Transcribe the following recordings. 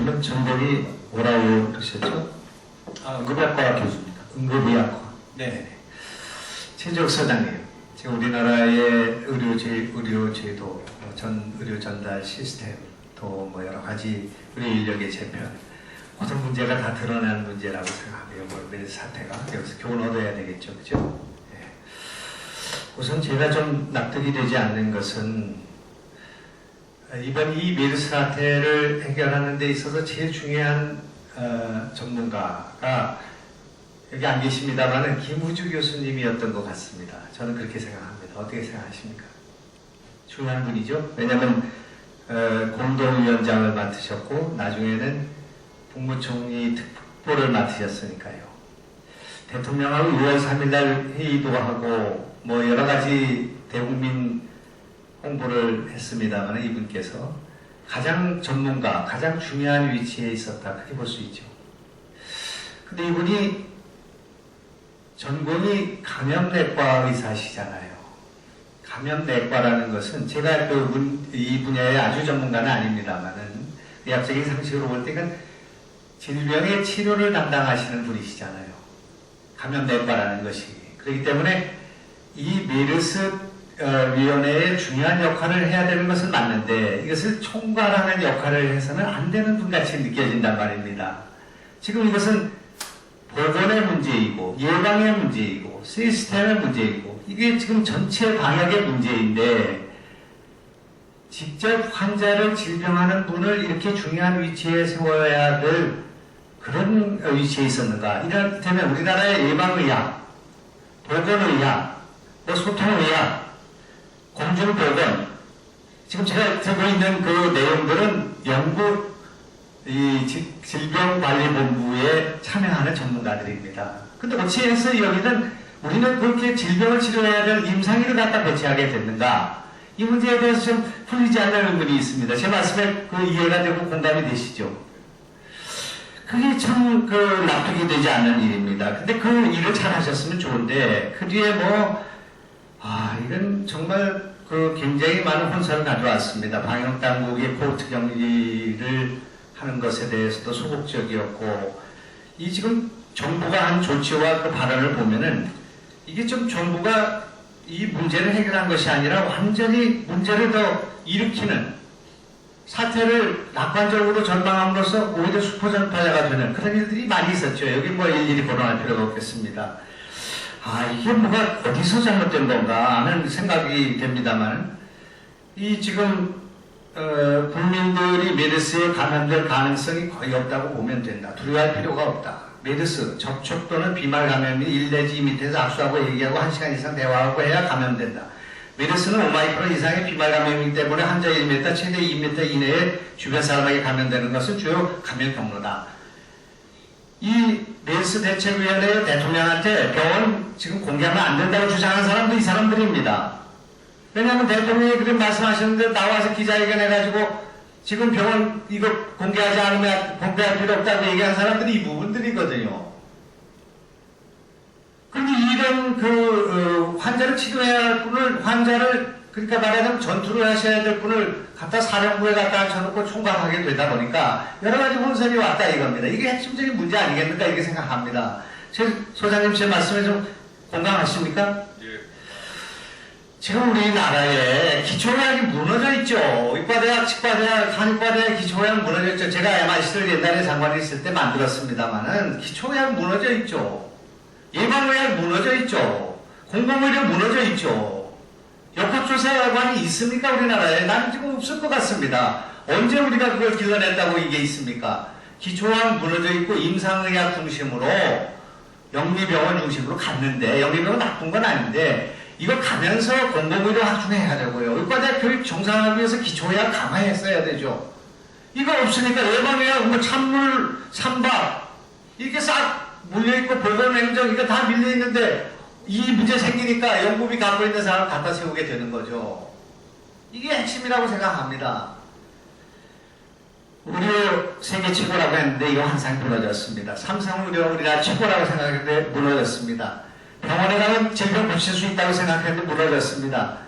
그러면 전공이 뭐라고 그러셨죠? 응급의학과 교수입니다. 응급의학과. 네. 최재욱 소장님, 지금 우리나라의 의료제도, 전 의료 전달 시스템, 또 뭐 여러 가지 의료 인력의 재편, 모든 문제가 다 드러난 문제라고 생각하고요. 뭐 메르스 사태가 여기서 교훈 얻어야 되겠죠, 그죠? 예. 우선 제가 좀 납득이 되지 않는 것은 이번 이 메르스 사태를 해결하는 데 있어서 제일 중요한 전문가가 여기 안 계십니다만은 김우주 교수님이었던 것 같습니다. 저는 그렇게 생각합니다. 어떻게 생각하십니까? 중요한 분이죠. 왜냐하면 공동위원장을 맡으셨고 나중에는 국무총리 특보를 맡으셨으니까요. 대통령하고 6월 3일날 회의도 하고 뭐 여러 가지 대국민 홍보를 했습니다만 이분께서 가장 전문가, 가장 중요한 위치에 있었다. 그렇게 볼 수 있죠. 근데 이분이 전공이 감염내과 의사시잖아요. 감염내과라는 것은 제가 이 분야의 아주 전문가는 아닙니다만은 의학적인 상식으로 볼 때는 질병의 치료를 담당하시는 분이시잖아요. 감염내과라는 것이. 그렇기 때문에 이 메르스 위원회의 중요한 역할을 해야 되는 것은 맞는데 이것을 총괄하는 역할을 해서는 안 되는 분같이 느껴진단 말입니다. 지금 이것은 보건의 문제이고 예방의 문제이고 시스템의 문제이고 이게 지금 전체 방역의 문제인데 직접 환자를 질병하는 분을 이렇게 중요한 위치에 세워야 될 그런 위치에 있었는가. 이를테면 우리나라의 예방의학, 보건의학, 소통의학, 공중보건 지금 제가 들고 있는 그 내용들은 영국 질병관리본부에 참여하는 전문가들입니다. 근데 어찌해서 여기는 우리는 그렇게 질병을 치료해야 될 임상의를 갖다 배치하게 됐는가? 이 문제에 대해서 좀 풀리지 않는 의문이 있습니다. 제 말씀에 이해가 되고 공감이 되시죠? 그게 참 납득이 되지 않는 일입니다. 근데 그 일을 잘 하셨으면 좋은데 그 뒤에 이건 정말 굉장히 많은 혼선을 가져왔습니다. 방역당국의 코르트 격리를 하는 것에 대해서도 소극적이었고 지금 정부가 한 조치와 그 발언을 보면은 이게 좀 정부가 이 문제를 해결한 것이 아니라 완전히 문제를 더 일으키는 사태를 낙관적으로 전망함으로써 오히려 수포전파자가 되는 그런 일들이 많이 있었죠. 여기 일일이 거론할 필요가 없겠습니다. 이게 뭐가 어디서 잘못된 건가 하는 생각이 됩니다만 지금 국민들이 메르스에 감염될 가능성이 거의 없다고 보면 된다. 두려워할 필요가 없다. 메르스, 접촉 또는 비말 감염이 1 내지 2m에서 악수하고 얘기하고 1시간 이상 대화하고 해야 감염된다. 메르스는 오마이크론 이상의 비말 감염이기 때문에 환자 1m, 최대 2m 이내에 주변 사람에게 감염되는 것은 주요 감염 경로다. 이 메르스 대책위원회 대통령한테 병원 지금 공개하면 안 된다고 주장하는 사람도 이 사람들입니다. 왜냐하면 대통령이 그렇게 말씀하셨는데 나와서 기자회견 해가지고 지금 병원 이거 공개하지 않으면 공개할 필요 없다고 얘기한 사람들이 이 부분들이거든요. 그런데 이런 환자를 치료해야 할 분을 그러니까 말하자면 전투를 하셔야 될 분을 갖다 사령부에 갖다 앉혀놓고 총괄하게 되다 보니까 여러 가지 혼선이 왔다 이겁니다. 이게 핵심적인 문제 아니겠는가 이렇게 생각합니다. 소장님 제 말씀에 좀 공감하십니까? 지금 우리나라에 기초의학이 무너져 있죠. 의과대학, 치과대학, 한의과대학 기초의학 무너져 있죠. 제가 MIC를 옛날에 장관이 있을 때 만들었습니다만은 기초의학 무너져 있죠. 예방의학 무너져 있죠. 공공의료 무너져 있죠. 역학조사관이 있습니까 우리나라에? 나는 지금 없을 것 같습니다. 언제 우리가 그걸 길러냈다고 이게 있습니까? 기초의학 무너져 있고 임상의학 중심으로 영리병원 중심으로 갔는데 영리병원 나쁜 건 아닌데 이거 가면서 공공의료 확충해야 되고요. 의과대학 교육 정상화하기 위해서 기초의학 강화했어야 되죠. 이거 없으니까 예방의학, 찬물, 산밥 이렇게 싹 물려있고 보건행정 이거 다 밀려있는데 이 문제 생기니까 연구비 갖고 있는 사람 갖다 세우게 되는 거죠. 이게 핵심이라고 생각합니다. 의료 세계 최고라고 했는데 이거 항상 무너졌습니다. 삼성의료 우리나라 최고라고 생각했는데 무너졌습니다. 병원에 가면 질병 고칠 수 있다고 생각했는데 무너졌습니다.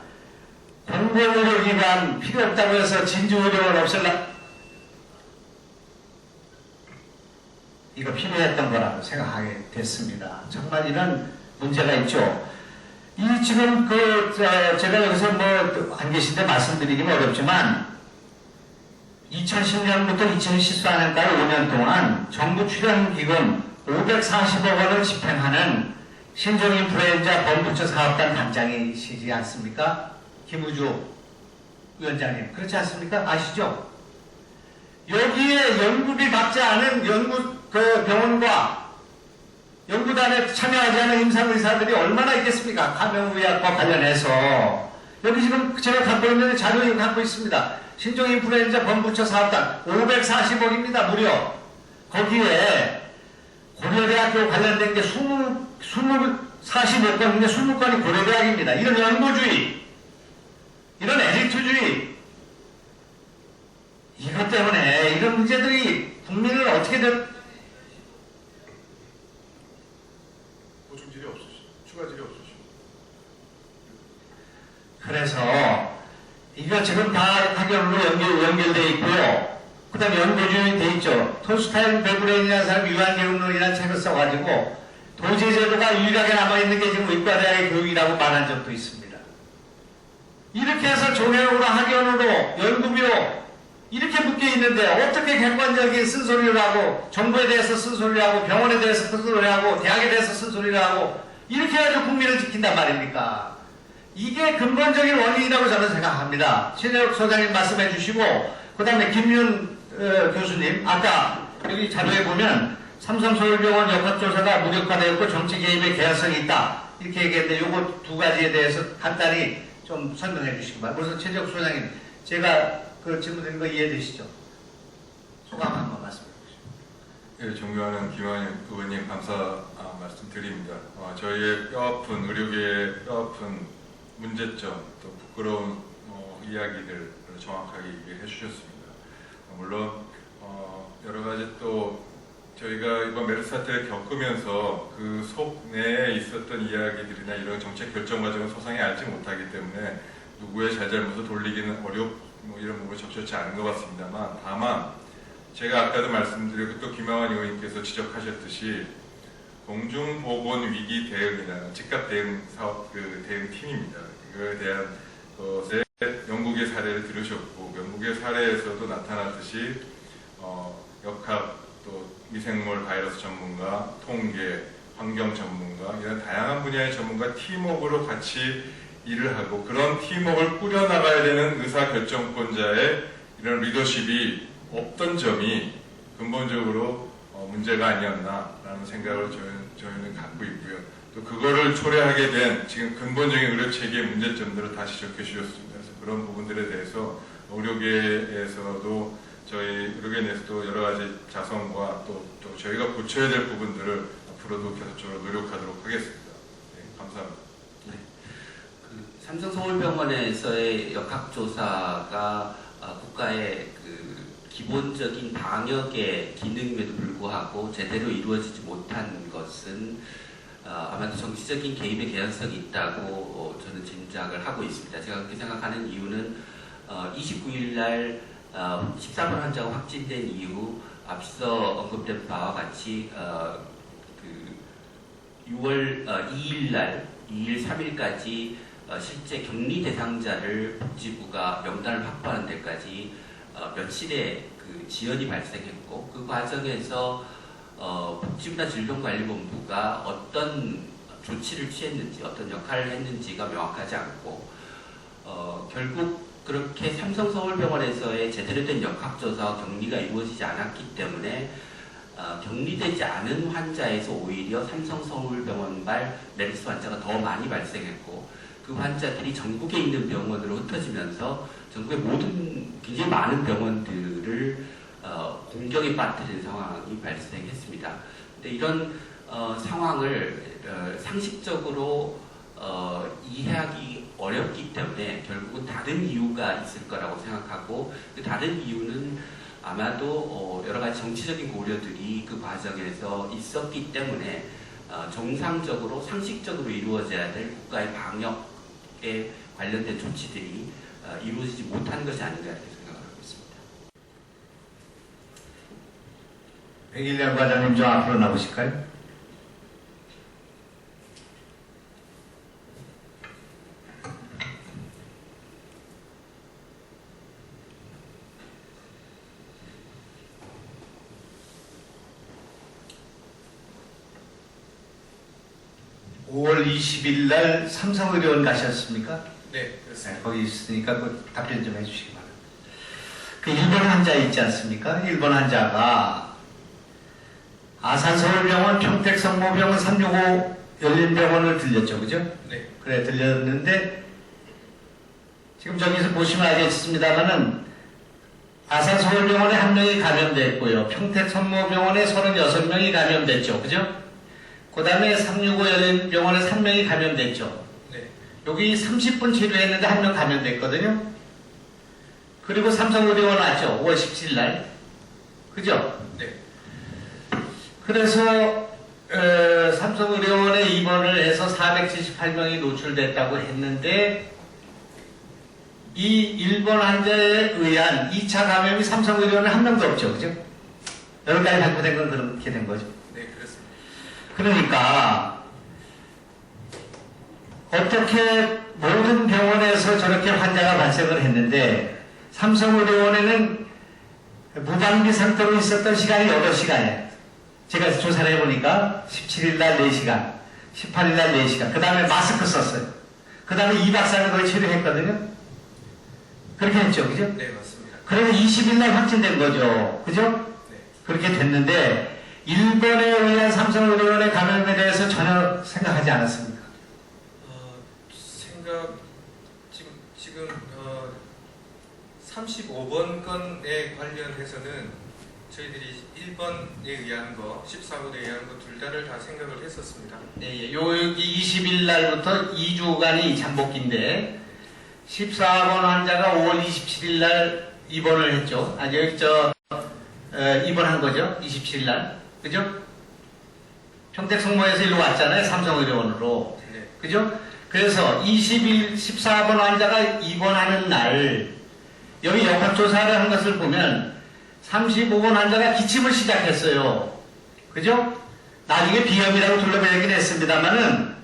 공공의료기관 필요 없다고 해서 진주의료원 없앨라 이거 필요했던 거라고 생각하게 됐습니다. 정말 이런 문제가 있죠. 이 지금 제가 여기서 뭐 안 계신데 말씀드리기는 어렵지만 2010년부터 2014년까지 5년 동안 정부 출연기금 540억 원을 집행하는 신종인플루엔자 범부처 사업단 단장이시지 않습니까? 김우주 위원장님. 그렇지 않습니까? 아시죠? 여기에 연구비 받지 않은 병원과 연구단에 참여하지 않은 임상의사들이 얼마나 있겠습니까? 감염의학과 관련해서. 여기 지금 제가 갖고 있는 자료 갖고 있습니다. 신종인플루엔자 범부처 사업단 540억입니다. 무려. 거기에 고려대학교 관련된 게 45건 중에 20건이 고려대학입니다. 이런 연구주의, 이런 엘리트주의, 이것 때문에 이런 문제들이 국민을 어떻게 보충질이 없으시고 추가질이 없으시고 그래서 이거 지금 다 학연으로 연결되어 있고요. 그 다음에 연구주의 돼 있죠. 톨스타인 베브레인이라는 사람이 유한계획론이라는 책을 써가지고 도제제도가 유일하게 남아있는 게 지금 의과대학의 교육이라고 말한 적도 있습니다. 이렇게 해서 종횡으로 학연으로 연구비로 이렇게 묶여 있는데 어떻게 객관적인 쓴소리를 하고 정부에 대해서 쓴소리를 하고 병원에 대해서 쓴소리를 하고 대학에 대해서 쓴소리를 하고 이렇게 해가지고 국민을 지킨단 말입니까? 이게 근본적인 원인이라고 저는 생각합니다. 신혜욱 소장님 말씀해 주시고 그 다음에 김윤 교수님 아까 여기 자료에 보면 삼성서울병원 역학조사가 무력화되었고 정치 개입의 개연성이 있다 이렇게 얘기했는데 요거 두 가지에 대해서 간단히 좀 설명해 주시기 바랍니다. 그래서 최재욱 소장님 제가 그 질문드린 거 이해되시죠? 소감 한번 말씀해 주시죠. 예, 존경하는 김환영 의원님 감사 말씀드립니다. 저희의 뼈아픈 의료계의 뼈아픈 문제점 또 부끄러운 이야기들을 정확하게 얘기해 주셨습니다. 물론 여러 가지 또 저희가 이번 메르스 사태를 겪으면서 그 속 내에 있었던 이야기들이나 이런 정책 결정 과정을 소상히 알지 못하기 때문에 누구의 잘잘못을 돌리기는 이런 부분이 적절치 않은 것 같습니다만 다만 제가 아까도 말씀드렸고 또 김영환 의원님께서 지적하셨듯이 공중보건 위기 대응이라는 즉각 대응 사업 대응팀입니다. 그거에 대한 것에 영국의 사례를 들으셨고 영국의 사례에서도 나타났듯이 역학 또 미생물 바이러스 전문가, 통계, 환경 전문가 이런 다양한 분야의 전문가 팀워크로 같이 일을 하고 그런 팀워크를 꾸려나가야 되는 의사결정권자의 이런 리더십이 없던 점이 근본적으로 문제가 아니었나라는 생각을 저희는 갖고 있고요. 또 그거를 초래하게 된 지금 근본적인 의료체계의 문제점들을 다시 지적해 주셨습니다. 그래서 그런 부분들에 대해서 의료계에서도 저희 의료계 내에서도 여러 가지 자성과 또 저희가 고쳐야 될 부분들을 앞으로도 계속적으로 노력하도록 하겠습니다. 네, 감사합니다. 네. 삼성서울병원에서의 역학조사가 국가의 기본적인 방역의 기능임에도 불구하고 제대로 이루어지지 못한 것은 아마도 정치적인 개입의 개연성이 있다고 저는 짐작을 하고 있습니다. 제가 그렇게 생각하는 이유는 29일 날 14번 환자가 확진된 이후 앞서 언급된 바와 같이 6월 2일 날 2일 3일까지 실제 격리 대상자를 복지부가 명단을 확보하는 데까지 며칠의 지연이 발생했고 그 과정에서 복지부나 질병관리본부가 어떤 조치를 취했는지 어떤 역할을 했는지가 명확하지 않고 결국 그렇게 삼성서울병원에서의 제대로 된 역학조사와 격리가 이루어지지 않았기 때문에 격리되지 않은 환자에서 오히려 삼성서울병원발 메르스 환자가 더 많이 발생했고 그 환자들이 전국에 있는 병원으로 흩어지면서 전국의 모든 굉장히 많은 병원들을 공격에 빠뜨린 상황이 발생했습니다. 근데 이런 상황을 상식적으로 이해하기 어렵기 때문에 결국은 다른 이유가 있을 거라고 생각하고 그 다른 이유는 아마도 여러 가지 정치적인 고려들이 그 과정에서 있었기 때문에 정상적으로 상식적으로 이루어져야 될 국가의 방역에 관련된 조치들이 이루어지지 못한 것이 아닌가 이렇게 생각을 하고 있습니다. 백일련 과장님 좀 앞으로 나오실까요? (5월 20일) 날 삼성의료원 가셨습니까? 네, 그렇습니다. 네, 거기 있으니까 그 답변 좀 해주시기 바랍니다. 그 일본 환자 있지 않습니까? 일본 환자가 아산서울병원, 평택성모병원, 365 열린병원을 들렸죠, 그죠? 네, 그래 들렸는데 지금 저기서 보시면 알겠습니다만은 아산서울병원에 1명이 감염됐고요, 평택성모병원에 36명이 감염됐죠, 그죠? 그 다음에 365 열린병원에 3명이 감염됐죠. 네, 여기 30분 치료했는데 1명 감염됐거든요. 그리고 삼성의료원 왔죠. 5월 17일 날. 그죠? 네, 그래서 삼성의료원에 입원을 해서 478명이 노출됐다고 했는데 이 일본 환자에 의한 2차 감염이 삼성의료원에 1명도 없죠. 그죠? 여기까지 발표된 건 그렇게 된 거죠. 네, 그렇습니다. 그러니까 어떻게 모든 병원에서 저렇게 환자가 발생을 했는데 삼성의료원에는 무방비 상태로 있었던 시간이 8시간이에요. 제가 조사를 해보니까 17일 날 4시간, 18일 날 4시간, 그 다음에 마스크 썼어요. 그 다음에 2박 3일 거의 치료했거든요. 그렇게 했죠, 그죠? 네, 맞습니다. 그래서 20일 날 확진된 거죠. 그죠? 네, 그렇게 됐는데 일본에 의한 삼성의료원의 감염에 대해서 전혀 생각하지 않았습니다. 지금 35번 건에 관련해서는 저희들이 1번에 의한 거, 14번에 의한 거 둘 다를 다 생각을 했었습니다. 네, 여기 20일 날부터 2주간이 잠복기인데 14번 환자가 5월 27일 날 입원을 했죠. 아, 여기 입원한 거죠. 27일 날. 그죠? 평택성모에서 일로 왔잖아요. 삼성의료원으로. 네, 그죠? 그래서 14번 환자가 입원하는 날, 여기 역학조사를 한 것을 보면 35번 환자가 기침을 시작했어요. 그죠? 나중에 비염이라고 둘러매긴 했습니다만은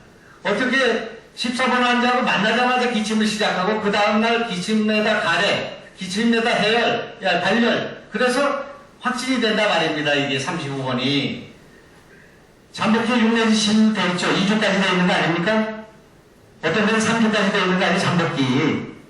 어떻게 14번 환자하고 만나자마자 기침을 시작하고 그 다음날 기침에다 가래, 기침에다 해열, 발열, 그래서 확진이 된다 말입니다. 이게 35번이. 잠복기 6 내지 10 됐죠. 2주까지 되어 있는 거 아닙니까? 어떤 데는 3주까지 되어 있는 거 아니에요, 잠복기.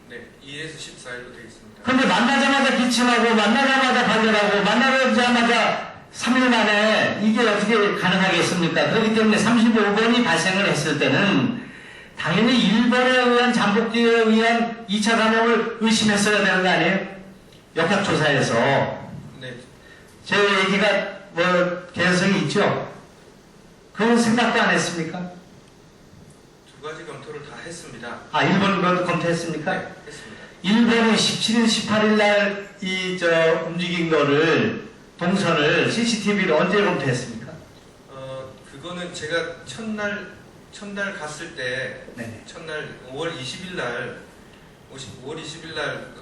네, 2에서 14일로 되어 있습니다. 근데 만나자마자 기침하고, 만나자마자 발열하고, 만나자마자 3일 만에 이게 어떻게 가능하겠습니까? 그렇기 때문에 35번이 발생을 했을 때는 당연히 일본에 의한 잠복기에 의한 2차 감염을 의심했어야 되는 거 아니에요? 역학조사에서. 네, 제 얘기가 뭐 개연성이 있죠? 그건 생각도 안 했습니까? 두 가지 검토를 다 했습니다. 아, 일본 것도 검토했습니까? 네, 했습니다. 일본이 17일, 18일 날 움직인 거를, 동선을 CCTV를 언제 검토했습니까? 그거는 제가 첫날 갔을 때, 네. 첫날 5월 20일 날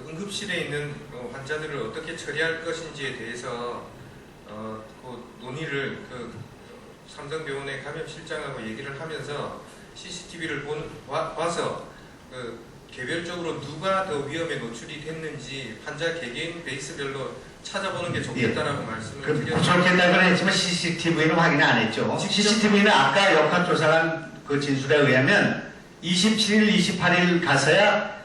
응급실에 있는 환자들을 어떻게 처리할 것인지에 대해서 그 논의를 삼성병원의 감염실장하고 얘기를 하면서 CCTV를 봐서 개별적으로 누가 더 위험에 노출이 됐는지 환자 개개인 베이스별로 찾아보는 게 좋겠다라고 말씀을 드렸습니다. 좋겠다고는 했지만 CCTV는 확인 안 했죠. CCTV는 아까 역학조사한 그 진술에 의하면 27일, 28일 가서야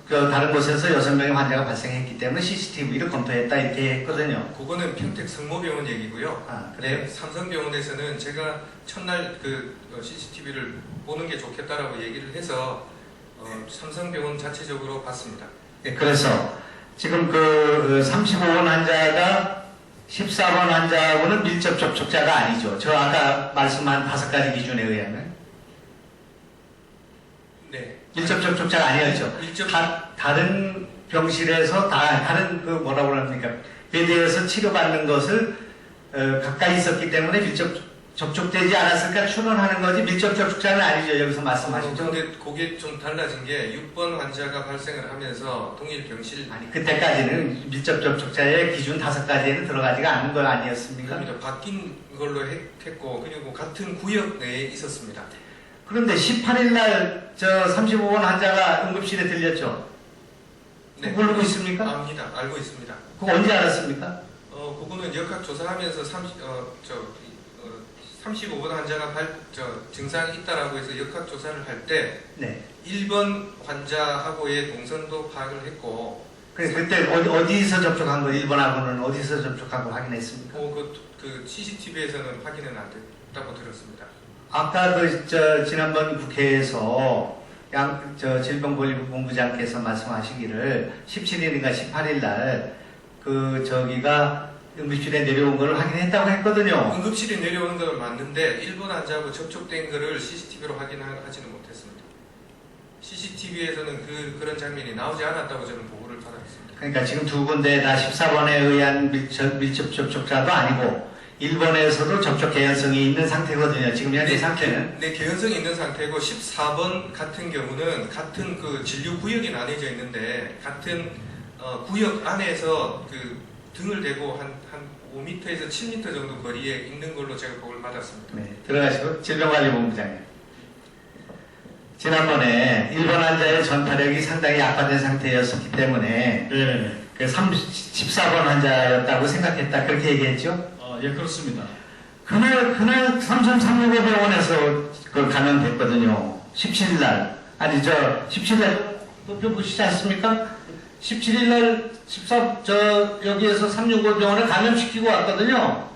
다른 곳에서 6명의 환자가 발생했기 때문에 CCTV를 검토했다 이렇게 했거든요. 그거는 평택 성모병원 얘기고요. 아, 그래요? 삼성병원에서는 제가 첫날 CCTV를 보는 게 좋겠다라고 얘기를 해서 삼성병원 자체적으로 봤습니다. 예, 그래서 지금 그 35번 환자가 14번 환자하고는 밀접 접촉자가 아니죠. 저 아까 말씀한 5가지 기준에 의하면. 네. 밀접 접촉자가 아니었죠. 다른 병실에서 다른 뭐라고 합니까? 베드에서 치료받는 것을 가까이 있었기 때문에 밀접 접촉되지 않았을까 추론하는 거지 밀접 접촉자는 아니죠. 여기서 말씀하신 거. 그런데 그게 좀 달라진 게 6번 환자가 발생을 하면서 동일 병실 아니 그때까지는 밀접 접촉자의 기준 5가지에는 들어가지가 않은 거 아니었습니까? 그러니까 바뀐 걸로 했고 그리고 같은 구역 내에 있었습니다. 그런데 18일 날 저 35번 환자가 응급실에 들렸죠. 그거 모르고 있습니까? 압니다. 알고 있습니다. 그거 언제 알았습니까? 그거는 역학 조사하면서 35번 환자가 증상이 있다라고 해서 역학 조사를 할 때 네. 1번 환자하고의 동선도 파악을 했고 그때 어디서 접촉한 거 1번하고는 어디서 접촉한 거 확인했습니까? 그 CCTV에서는 확인은 안 됐다고 들었습니다. 아까 지난번 국회에서 질병관리본부장께서 말씀하시기를 17일인가 18일 날 저기가 응급실에 내려온 걸 확인했다고 했거든요. 응급실에 내려오는 건 맞는데 1번 환자하고 접촉된 거를 CCTV로 확인하지는 못했습니다. CCTV에서는 그런 장면이 나오지 않았다고 저는 보고를 받았습니다. 그러니까 지금 두 군데 다 14번에 의한 밀접 접촉자도 아니고 1번에서도 접촉 개연성이 있는 상태거든요. 지금 현재 상태는. 네, 개연성이 있는 상태고 14번 같은 경우는 같은 그 진료 구역이 나뉘어져 있는데 같은 구역 안에서 등을 대고 한 5m에서 7m 정도 거리에 있는 걸로 제가 보고를 받았습니다. 네, 들어가시고 질병관리본부장님. 지난번에 1번 환자의 전파력이 상당히 악화된 상태였기 때문에 네. 14번 환자였다고 생각했다 그렇게 얘기했죠? 예, 그렇습니다. 그날 삼성 365병원에서 감염됐거든요. 17일날. 아니 17일날 또 보시지 않습니까? 17일날 여기에서 365병원에 감염시키고 왔거든요.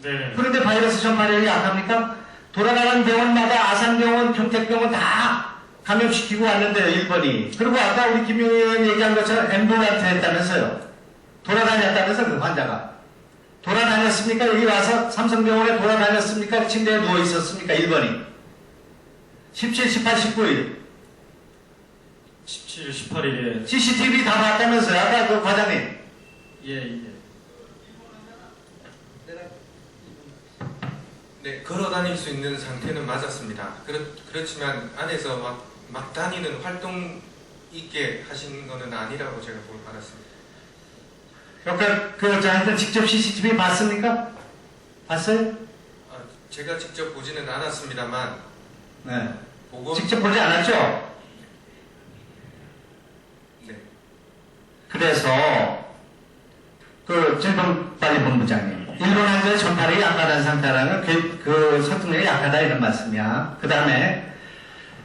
네. 그런데 바이러스 전파력이 약합니까? 돌아가는 병원마다 아산병원, 평택병원 다 감염시키고 왔는데요, 1번이. 그리고 아까 우리 김용희 의원 얘기한 것처럼 앰뷸런스 했다면서요. 돌아다녔다면서 그 환자가. 돌아다녔습니까? 여기 와서 삼성병원에 돌아다녔습니까? 침대에 누워 있었습니까? 1번이. 17, 18, 19일. 17, 18일에 CCTV 다 봤다면서요, 아까 그 과장님. 예. 네, 걸어 다닐 수 있는 상태는 맞았습니다. 그렇지만 안에서 막 다니는 활동 있게 하신 거는 아니라고 제가 보고 받았습니다. 저한테 직접 CCTV 봤습니까? 봤어요? 제가 직접 보지는 않았습니다만 네. 보고 직접 보지 않았죠? 네. 그래서 질병관리본부장님 1번 환자의 전파력이 약하다는 상태라는 그 설득력이 약하다 이런 말씀이야. 그 다음에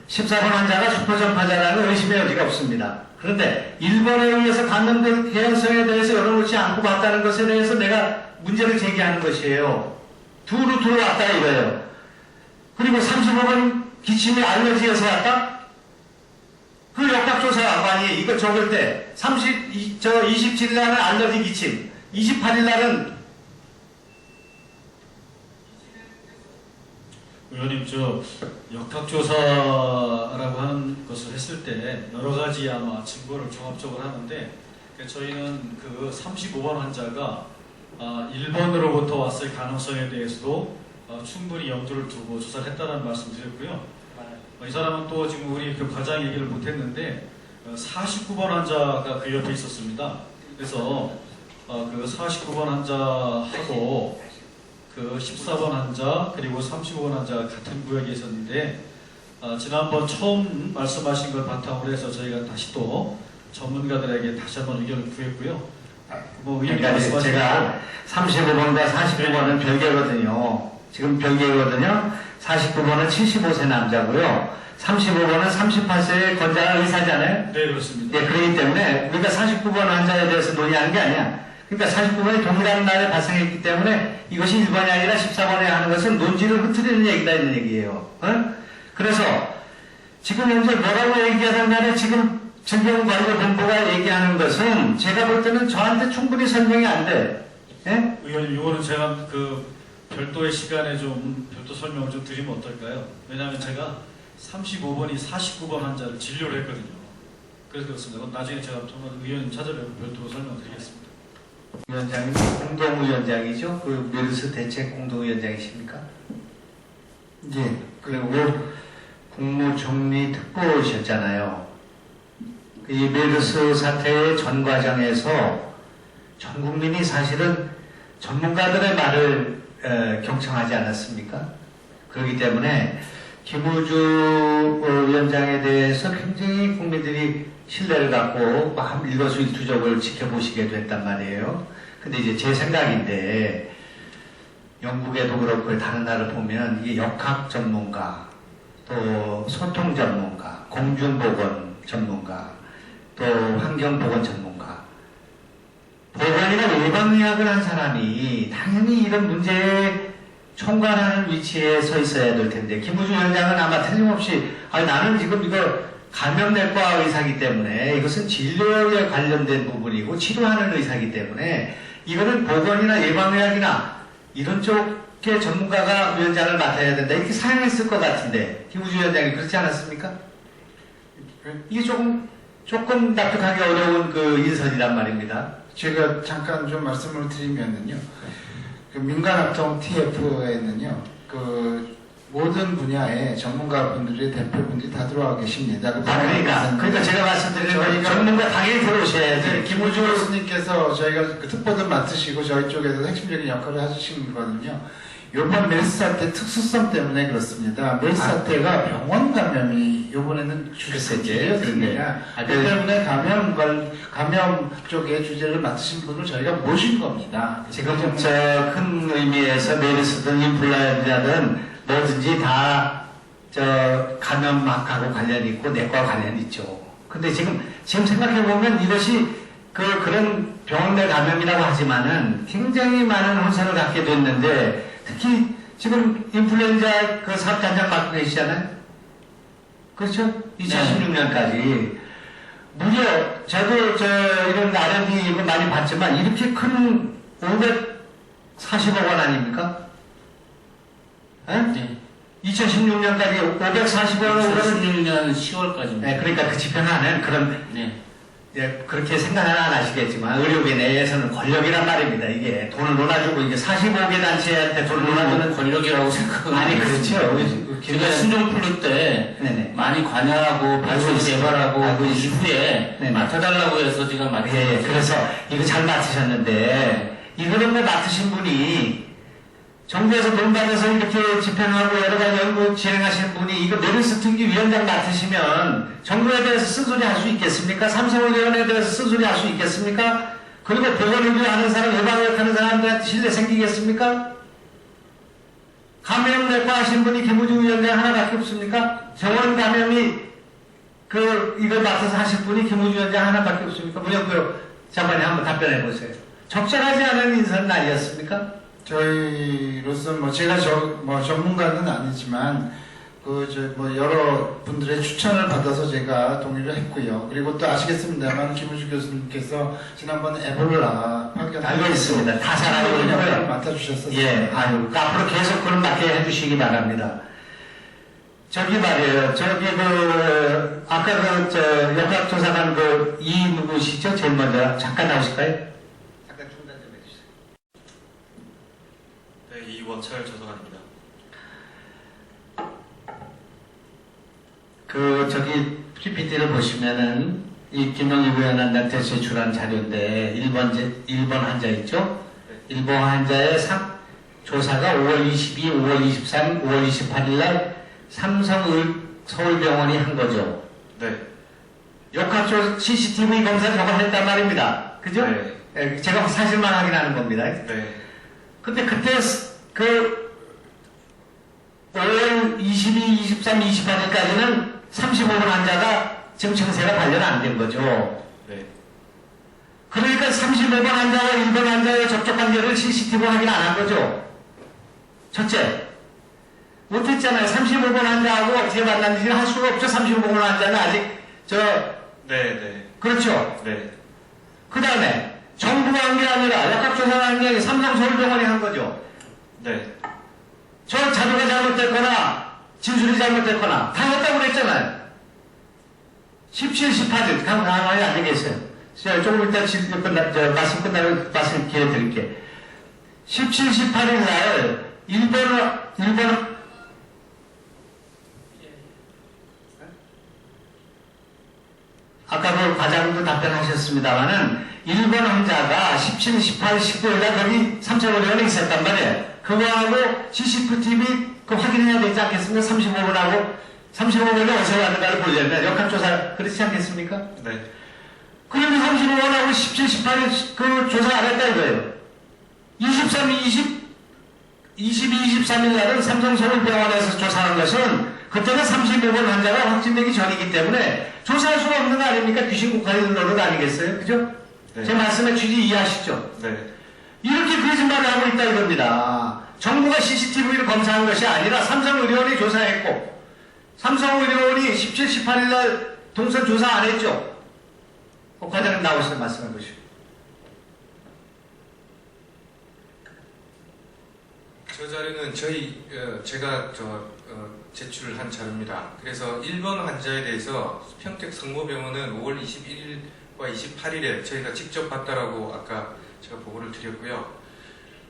14번 환자가 슈퍼전파자라는 의심의 여지가 없습니다. 그런데 1번에 의해서 감염된 개연성에 대해서 열어놓지 않고 봤다는 것에 대해서 내가 문제를 제기하는 것이에요. 두 루트로 왔다 이거예요. 그리고 35번 기침이 알러지에서 왔다? 그 역학조사 이거 적을 때 27일 날은 알러지 기침, 28일 날은 의원님, 역학조사라고 하는 것을 했을 때 여러 가지 아마 증거를 종합적으로 하는데 저희는 그 35번 환자가 1번으로부터 왔을 가능성에 대해서도 충분히 염두를 두고 조사를 했다는 말씀 드렸고요. 이 사람은 또 지금 우리 그 과장 얘기를 못했는데 49번 환자가 그 옆에 있었습니다. 그래서 그 49번 환자하고 그 14번 환자 그리고 35번 환자가 같은 구역에 있었는데 지난번 처음 말씀하신 걸 바탕으로 해서 저희가 다시 또 전문가들에게 다시 한번 의견을 구했고요. 그러니까 제가 35번과 49번은 별개거든요. 지금 별개거든요. 49번은 75세 남자고요. 35번은 38세의 건장한 의사잖아요. 네, 그렇습니다. 예, 그렇기 때문에 우리가 49번 환자에 대해서 논의하는 게 아니야. 그러니까 49번이 동일한 날에 발생했기 때문에 이것이 1번이 아니라 14번에 하는 것은 논지를 흐트리는 얘기다 이런 얘기예요. 그래서 지금 현재 뭐라고 얘기하든 간에 지금 질병관리본부가 얘기하는 것은 제가 볼 때는 저한테 충분히 설명이 안 돼. 예? 의원님, 이거는 제가 그 별도의 시간에 좀 별도 설명을 좀 드리면 어떨까요? 왜냐하면 제가 35번이 49번 환자를 진료를 했거든요. 그래서 그렇습니다. 그건 나중에 제가 정말 의원님 찾아뵙고 별도로 설명드리겠습니다. 위원장님 공동위원장이죠? 그 메르스 대책 공동위원장이십니까? 예. 그리고 국무총리 특보셨잖아요. 이 메르스 사태의 전 과정에서 전 국민이 사실은 전문가들의 말을 경청하지 않았습니까? 그렇기 때문에 김우주 위원장에 대해서 굉장히 국민들이 신뢰를 갖고 일거수일투족을 지켜보시게 됐단 말이에요. 근데 이제 제 생각인데 영국에도 그렇고 다른 나라를 보면 이 역학 전문가, 또 소통 전문가, 공중보건 전문가, 또 환경보건 전문가, 보건이나 예방의학을 한 사람이 당연히 이런 문제에 총괄하는 위치에 서 있어야 될 텐데 김우주 위원장은 아마 틀림없이 나는 지금 이거 감염내과 의사이기 때문에 이것은 진료에 관련된 부분이고 치료하는 의사이기 때문에 이거는 보건이나 예방의학이나 이런 쪽의 전문가가 위원장을 맡아야 된다 이렇게 사용했을 것 같은데 김우주 위원장이 그렇지 않았습니까? 이게 조금 납득하기 어려운 그 인선이란 말입니다. 제가 잠깐 좀 말씀을 드리면은요, 그 민간합동 TF에는요, 그 모든 분야의 전문가분들의 대표분들이 다 들어와 계십니다. 그러니까 제가 말씀드린 건 전문가 당연히 들어오셔야지. 김우주 교수님께서 저희가 그 특보도 맡으시고 저희 쪽에서 핵심적인 역할을 해주신 거는요. 이번 메르스 사태 특수성 때문에 그렇습니다. 메르스 사태가 병원 감염이 이번에는 주제였습니다. 그렇기 때문에 감염 쪽의 주제를 맡으신 분을 저희가 모신 겁니다. 지금 큰 의미에서 메르스든 인플루엔자든 뭐든지 다 감염학하고 관련이 있고 내과 관련이 있죠. 근데 지금 생각해보면 이것이 그런 병원 내 감염이라고 하지만은 굉장히 많은 혼선을 갖게 됐는데 특히 지금 인플루엔자 그 사업단장 맡고 계시잖아요. 그렇죠? 2016년까지. 무려, 저도 이런 R&D 이거 많이 봤지만 이렇게 큰 540억 원 아닙니까? 네. 2016년까지 540억 원을 2016년 10월까지입니다. 네, 그러니까 그 집행하는 그런 네. 예, 그렇게 생각은 안 하시겠지만 의료계 내에서는 권력이란 말입니다. 이게 돈을 논아주고 이게 45개 단체한테 돈을 논아주는 권력이라고 생각은 아니 그렇죠. 제가 신종플루 때 네네. 많이 관여하고 발송 개발하고 알고 그 있습니다. 이후에 네네. 맡아달라고 해서 제가 맡았어요. 예, 그래서 이거 잘 맡으셨는데 이거는 뭐 맡으신 분이 정부에서 돈 받아서 이렇게 집행하고 여러 가지 연구 진행하시는 분이 이거 메르스 특위 위원장 맡으시면 정부에 대해서 쓴소리 할 수 있겠습니까? 삼성의료원에 대해서 쓴소리 할 수 있겠습니까? 그리고 보건의료 하는 사람, 예방의학 하는 사람들한테 신뢰 생기겠습니까? 감염내과 하신 분이 김우주 위원장 하나밖에 없습니까? 병원 감염이 이걸 맡아서 하실 분이 김우주 위원장 하나밖에 없습니까? 문영표 장관님 한번 답변해 보세요. 적절하지 않은 인사는 아니었습니까? 저희로서 제가 전문가는 아니지만 여러 분들의 추천을 받아서 제가 동의를 했고요. 그리고 또 아시겠습니다만 김우주 교수님께서 지난번 에볼라 파견 알고 있습니다. 다 잘 알고 역할을 있고요. 맡아주셨었어요. 예, 앞으로 계속 그런 맡게 해주시기 바랍니다. 저기 말이에요. 아까 역학조사관 이 누구시죠? 제일 먼저 잠깐 나오실까요? 잠깐 중단 좀 해주세요. 네, 이원철 조사관입니다. PPT를 보시면은 이 김영희 의원한테 제출한 자료인데 1번 환자 있죠? 1번 환자의 조사가 5월 22, 5월 23, 5월 28일 날 서울병원이 한 거죠. 네. 역학조 CCTV 검사 저거 했단 말입니다. 그죠? 네. 예, 제가 사실만 확인하는 겁니다. 네. 근데 그때 5월 22, 23, 28일까지는 35번 환자가 지금 증세가 발견 안 된 거죠. 네. 그러니까 35번 환자와 1번 환자의 접촉 관계를 CCTV 확인 안 한 거죠. 첫째, 못했잖아요. 35번 환자하고 어떻게 만났는지 할 수가 없죠. 35번 환자는 아직 네. 그렇죠. 네. 그 다음에 정부가 한 게 아니라 역학조사가 한 게 아니라 삼성서울병원이 한 거죠. 네. 저 자료가 잘못됐거나 진술이 잘못됐거나 다 했다고 그랬잖아요. 17, 18일 가만히 안 되겠어요. 자, 조금 이따 말씀 끝나고 말씀 기회 드릴게. 17, 18일 날 일본 아까 그 과장도 답변하셨습니다만은 일본 환자가 17, 18, 19일 날 거기 삼성의료원에 있었단 말이에요. 그거하고 CCTV 그 확인해야 되지 않겠습니까? 35분하고 35분에 어디서 왔는가를 보려면 역학조사 그렇지 않겠습니까? 네. 그런데 35분하고 17, 18일 그 조사 안 했다 이거예요. 22, 23일 날은 삼성 서울병원에서 조사한 것은 그때는 35번 환자가 확진되기 전이기 때문에 조사할 수가 없는 거 아닙니까? 귀신국가의 노릇 아니겠어요? 그죠? 네. 제 말씀의 취지 이해하시죠? 네. 이렇게 거짓말을 하고 있다 이겁니다. 정부가 CCTV를 검사한 것이 아니라 삼성의료원이 조사했고 삼성의료원이 17, 18일 날 동선 조사 안 했죠? 과장님 나오셔서 말씀해 보시죠. 저 자료는 제가 제출한 자료입니다. 그래서 1번 환자에 대해서 평택 성모병원은 5월 21일과 28일에 저희가 직접 봤다라고 아까 제가 보고를 드렸고요.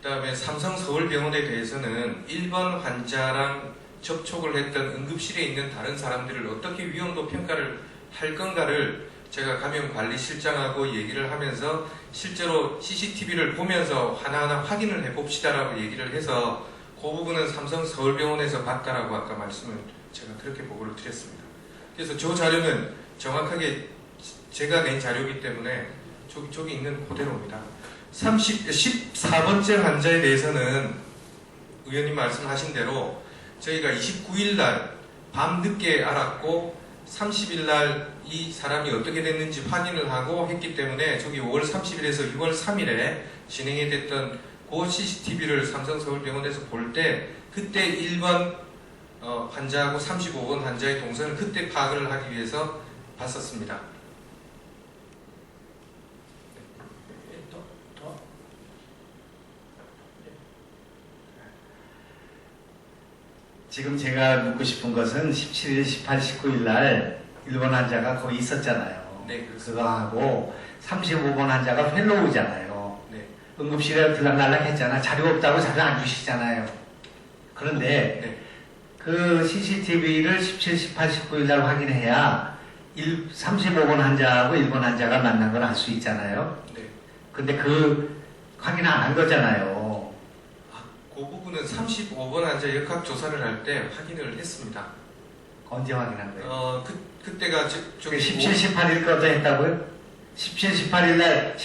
그 다음에 삼성 서울병원에 대해서는 1번 환자랑 접촉을 했던 응급실에 있는 다른 사람들을 어떻게 위험도 평가를 할 건가를 제가 감염관리실장하고 얘기를 하면서 실제로 CCTV를 보면서 하나하나 확인을 해봅시다라고 얘기를 해서 그 부분은 삼성 서울병원에서 봤다라고 아까 말씀을 제가 그렇게 보고를 드렸습니다. 그래서 저 자료는 정확하게 제가 낸 자료이기 때문에 저기 있는 그대로입니다. 14번째 환자에 대해서는 의원님 말씀하신 대로 저희가 29일 날 밤늦게 알았고 30일 날 이 사람이 어떻게 됐는지 확인을 하고 했기 때문에 저기 5월 30일에서 6월 3일에 진행이 됐던 그 CCTV를 삼성서울병원에서 볼 때 그때 1번 환자하고 35번 환자의 동선을 그때 파악을 하기 위해서 봤었습니다. 지금 제가 묻고 싶은 것은 17일, 18, 19일 날 일본 환자가 거기 있었잖아요. 네, 그렇습니다. 그거하고 35번 환자가 펠로우잖아요. 네. 응급실에 들락날락 했잖아. 자료 없다고 자료 안 주시잖아요. 그런데 네. 그 CCTV를 17, 18, 19일 날 확인해야 35번 환자하고 일본 환자가 만난 걸 알 수 있잖아요. 네. 근데 그 확인 안 한 거잖아요. 그 부분은 35번 환자 역학조사를 할 때 확인을 했습니다. 언제 확인한 거예요? 그때가 저기 17, 18일 거도 했다고요? 17, 18일 날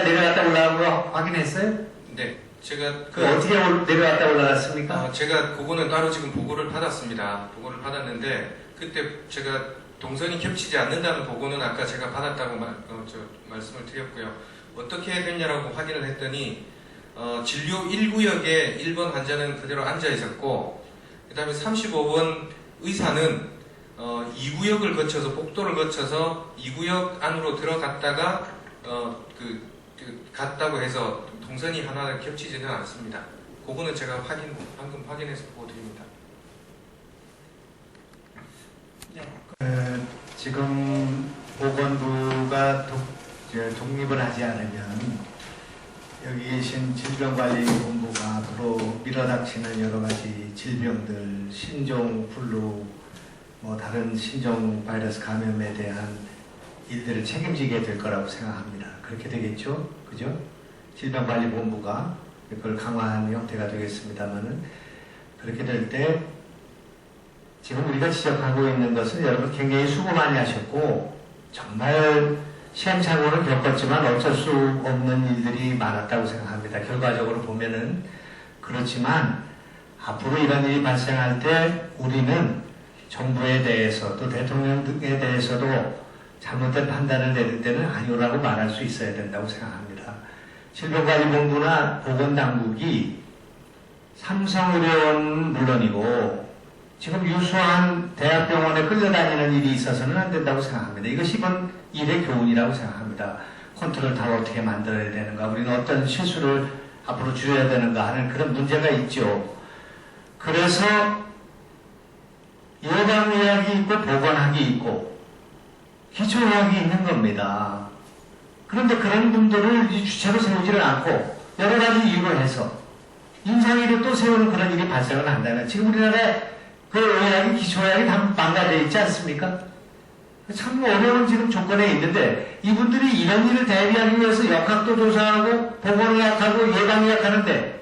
내려갔다 올라간 거 확인했어요? 네, 제가 그 어떻게 내려갔다 올라갔습니까? 제가 그거는 따로 지금 보고를 받았습니다. 보고를 받았는데 그때 제가 동선이 겹치지 않는다는 보고는 아까 제가 받았다고 말씀을 드렸고요. 어떻게 됐냐라고 확인을 했더니 진료 1구역에 1번 환자는 그대로 앉아 있었고 그 다음에 35번 의사는 2구역을 거쳐서 복도를 거쳐서 2구역 안으로 들어갔다가 갔다고 해서 동선이 하나 겹치지는 않습니다. 그거는 제가 방금 확인해서 보고 드립니다. 지금 보건부가 독립을 하지 않으면 여기 계신 질병관리본부가 앞으로 밀어닥치는 여러 가지 질병들, 신종 플루, 뭐 다른 신종 바이러스 감염에 대한 일들을 책임지게 될 거라고 생각합니다. 그렇게 되겠죠? 그죠? 질병관리본부가 그걸 강화한 형태가 되겠습니다만은 그렇게 될 때 지금 우리가 지적하고 있는 것은 여러분 굉장히 수고 많이 하셨고 정말 시행착오는 겪었지만 어쩔 수 없는 일들이 많았다고 생각합니다. 결과적으로 보면은 그렇지만 앞으로 이런 일이 발생할 때 우리는 정부에 대해서 또 대통령에 대해서도 잘못된 판단을 내릴 때는 아니오라고 말할 수 있어야 된다고 생각합니다. 질병관리본부나 보건당국이 삼성의료원 물론이고 지금 유수한 대학병원에 끌려다니는 일이 있어서는 안 된다고 생각합니다. 이것이 이번 일의 교훈이라고 생각합니다. 컨트롤 타워 어떻게 만들어야 되는가, 우리는 어떤 실수를 앞으로 줄여야 되는가 하는 그런 문제가 있죠. 그래서 예방의학이 있고 보건학이 있고 기초의학이 있는 겁니다. 그런데 그런 분들을 이 주체로 세우지를 않고 여러 가지 이유로 해서 임상의를 또 세우는 그런 일이 발생을 한다면 지금 우리나라에 그 의학이 기초의학이 다 망가져 있지 않습니까? 참 어려운 지금 조건에 있는데 이분들이 이런 일을 대비하기 위해서 역학도 조사하고 보건의학하고 예방의학하는데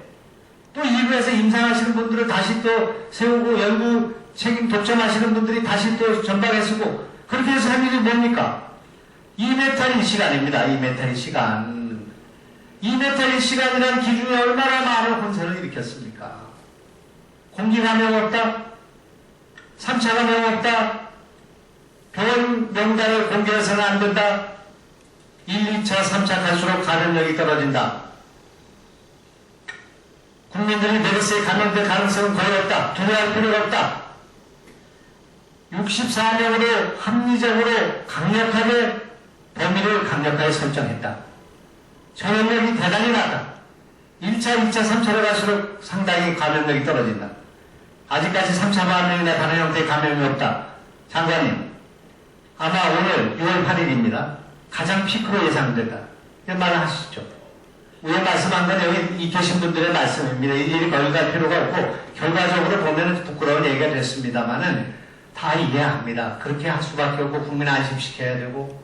또 일부에서 임상하시는 분들을 다시 또 세우고 연구 책임 독점하시는 분들이 다시 또 전방에 쓰고 그렇게 해서 할 일이 뭡니까? 2메탈 시간입니다. 2메탈 시간. 2메탈 시간이라는 기준이 얼마나 많은 혼선을 일으켰습니까? 공기 감염 없다? 3차 감염 없다? 병원 명단을 공개해서는 안 된다? 1, 2차, 3차 갈수록 감염력이 떨어진다. 국민들이 메르스에 감염될 가능성은 거의 없다. 두려워할 필요가 없다. 64명으로 합리적으로 강력하게 범위를 강력하게 설정했다. 전염력이 대단히 낮다. 1차, 2차, 3차로 갈수록 상당히 감염력이 떨어진다. 아직까지 3차 감염이나 다른 형태의 감염이 없다. 장관님, 아마 오늘 6월 8일입니다. 가장 피크로 예상된다. 이런 말을 하시죠. 위에 말씀한 건 여기 이 계신 분들의 말씀입니다. 일일이 거기 갈 필요가 없고 결과적으로 보면 부끄러운 얘기가 됐습니다만은 다 이해합니다. 그렇게 할 수밖에 없고 국민 안심시켜야 되고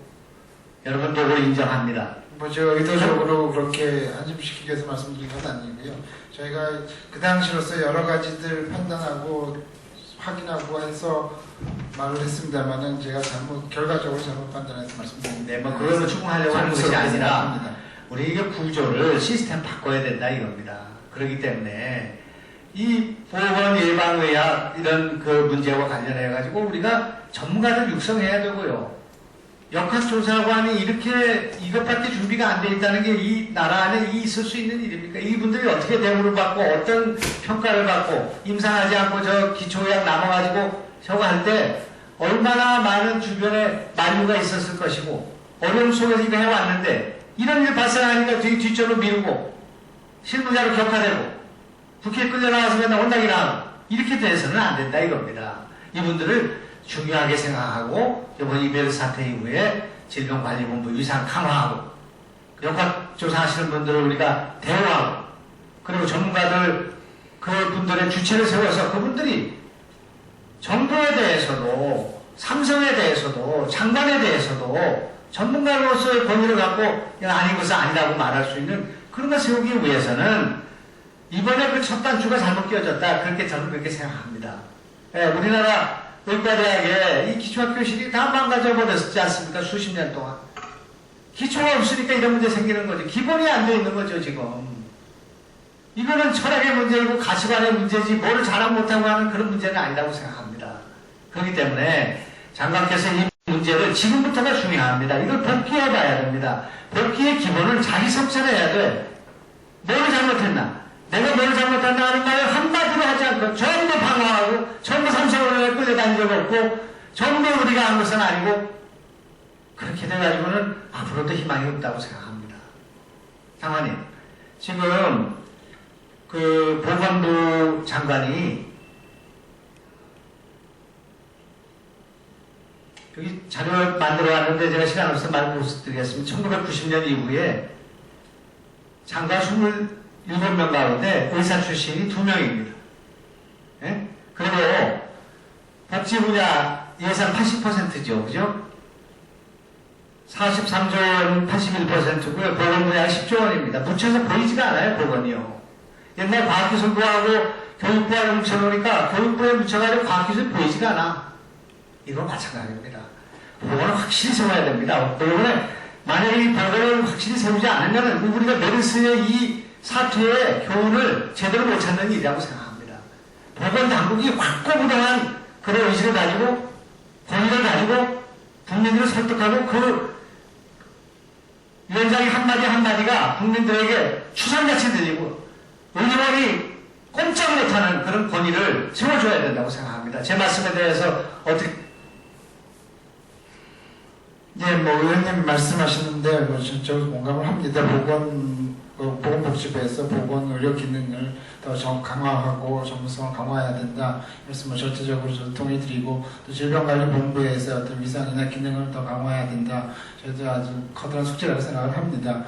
여러분 도를 인정합니다. 뭐저 의도적으로 그렇게 안심시키기 위해서 말씀드린 건 아니고요. 저희가 그 당시로서 여러 가지들 판단하고 확인하고 해서 말을 했습니다만은 제가 결과적으로 잘못 판단해서 말씀드립니다. 네, 뭐 그걸로 추궁하려고 하는 것이 아니라 우리 이게 구조를 시스템 바꿔야 된다 이겁니다. 그렇기 때문에 이 보건 예방의학 이런 그 문제와 관련해 가지고 우리가 전문가들 육성해야 되고요. 역학조사관이 이렇게 이것밖에 준비가 안 돼 있다는 게 이 나라 안에 있을 수 있는 일입니까? 이분들이 어떻게 대우를 받고 어떤 평가를 받고 임상하지 않고 저 기초의학 남아가지고 저거 할 때 얼마나 많은 주변에 만류가 있었을 것이고 어려움 속에서 이거 해왔는데 이런 일 발생하니까 뒤쪽으로 미루고 실무자로 격화되고 국회에 끌려나와서 맨날 혼나기나 하고 이렇게 돼서는 안 된다 이겁니다. 이분들을 중요하게 생각하고 이번 이베르 사태 이후에 질병관리본부 위상 강화하고 역학조사하시는 분들을 우리가 대우하고 그리고 전문가들 그분들의 주체를 세워서 그분들이 정부에 대해서도 삼성에 대해서도 장관에 대해서도 전문가로서의 권위를 갖고 아닌 것은 아니라고 말할 수 있는 그런 걸 세우기 위해서는 이번에 그 첫 단추가 잘못 끼워졌다. 그렇게 저는 그렇게 생각합니다. 예, 우리나라 의과대학에 이 기초학교실이 다 망가져 버렸지 않습니까? 수십 년 동안. 기초가 없으니까 이런 문제 생기는 거죠. 기본이 안 돼 있는 거죠, 지금. 이거는 철학의 문제이고 가치관의 문제지 뭐를 잘하고 못하고 하는 그런 문제는 아니라고 생각합니다. 그렇기 때문에 장관께서 이 문제를 지금부터가 중요합니다. 이걸 복귀해 봐야 됩니다. 복귀의 기본은 자기 성찰해야 돼. 뭘 잘못했나? 내가 뭘 잘못했나 하는 말을 한마디로 하지 않고 전부 방어하고 전부 삼성으로 끌려다닌 적 없고 전부 우리가 한 것은 아니고 그렇게 돼가지고는 앞으로도 희망이 없다고 생각합니다. 장관님, 지금 그 보건부 장관이 여기 자료를 만들어 왔는데 제가 시간 없어서 말씀드리겠습니다. 1990년 이후에 장관 27명 가운데 의사 출신이 2명입니다. 예? 그리고 복지 분야 예산 80%죠. 그죠? 43조 원 81%고요. 보건 분야 10조 원입니다. 묻혀서 보이지가 않아요. 보건이요. 옛날 과학기술부하고 교육부하고 묻혀놓으니까 교육부에 묻혀가지고 과학기술 보이지가 않아. 이거 마찬가지입니다. 보건을 확실히 세워야 됩니다. 보건을 만약에 이 보건을 확실히 세우지 않으면 우리가 메르스의 이 사태의 교훈을 제대로 못 찾는 일이라고 생각합니다. 보건당국이 확고부동한 그런 의식을 가지고 권위를 가지고 국민들을 설득하고 그 위원장의 한마디 한마디가 국민들에게 추상같이 들리고 의료원이 꼼짝 못하는 그런 권위를 세워줘야 된다고 생각합니다. 제 말씀에 대해서 어떻게 예, 뭐 의원님 말씀하시는데 저 공감을 합니다. 보건 그 보건복지부에서 보건의료 기능을 더 강화하고 전문성을 강화해야 된다. 말씀을 전체적으로 좀 동의드리고 또 질병관리본부에서 어떤 위상이나 기능을 더 강화해야 된다. 저희도 아주 커다란 숙제라고 생각을 합니다.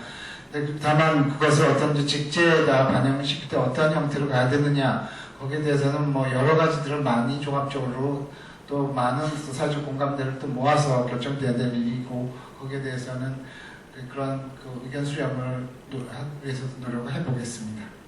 다만 그것을 어떤 직제에다 반영시킬 때 어떤 형태로 가야 되느냐 거기에 대해서는 뭐 여러 가지들을 많이 종합적으로 또 많은 사회적 공감대를 또 모아서 결정돼야 될 일이고 거기에 대해서는 그런 의견 수렴을 하기 위해서 노력을 해보겠습니다.